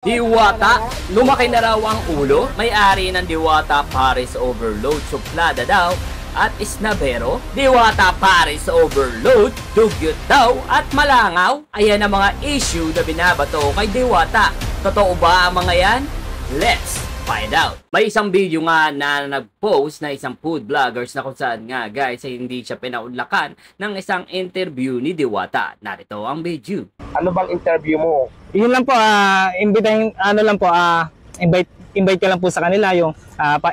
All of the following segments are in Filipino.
Diwata, lumaki na raw ang ulo. May-ari ng Diwata Paris Overload, suplada daw at isnabero. Diwata Paris Overload, dugyot daw at malangaw. Ayan ang mga issue na binabato kay Diwata. Totoo ba ang mga yan? Let's find out. May isang video nga na nag-post na isang food vloggers na kung saan nga guys ay hindi siya pinaunlakan ng isang interview ni Diwata. Narito ang video. Ano bang interview mo? Yun lang po, invite ko lang po sa kanila yung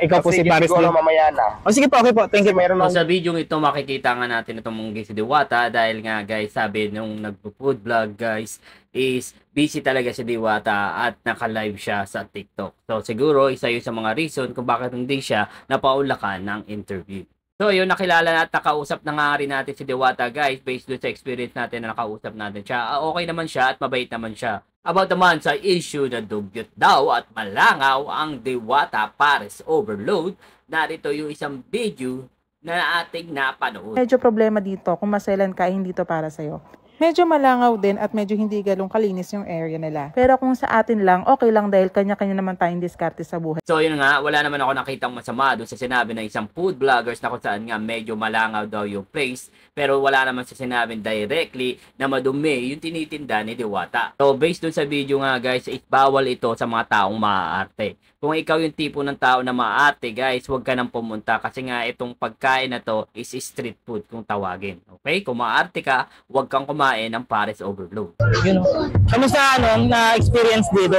ikaw po si Paris. Siguro mamaya na. O sige po, okay po, thank you. Meron So, sa video ito makikita nga natin itong munggi si Diwata dahil nga guys sabi nung nagpo-food vlog guys is busy talaga si Diwata at naka-live siya sa TikTok. So siguro isa yun sa mga reason kung bakit hindi siya napaulakan ng interview. So yun, nakilala na at nakausap na nga rin natin si Diwata guys based doon sa experience natin na nakausap natin siya. Okay naman siya at mabait naman siya. About naman sa issue na dugyot daw at malangaw ang Diwata Paris Overload, narito yung isang video na ating napanood. Medyo problema dito kung maselan ka, hindi to para sa'yo. Medyo malangaw din at medyo hindi galong kalinis yung area nila. Pero kung sa atin lang, okay lang dahil kanya-kanya naman tayong diskarte sa buhay. So yun nga, wala naman ako nakitang masama doon sa sinabi ng isang food vloggers na kung saan nga medyo malangaw daw yung place. Pero wala naman sa sinabi directly na madumi yung tinitinda ni Diwata. So based doon sa video nga guys, bawal ito sa mga taong maaarte. Kung ikaw yung tipo ng tao na maaarte guys, huwag ka nang pumunta kasi nga itong pagkain na to is street food kung tawagin. Okay? Kung maaarte ka, huwag kang kumain ng Paris Overload. Yun o. Kamusta na-experience dito?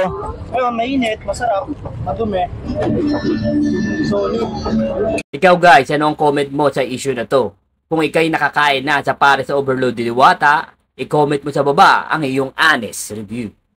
Ayun, mainit, masarap, madumi. Solid. Ikaw guys, ano ang comment mo sa issue na to? Kung ikay nakakain na sa Paris Overload ni Diwata, i-comment mo sa baba ang iyong honest review.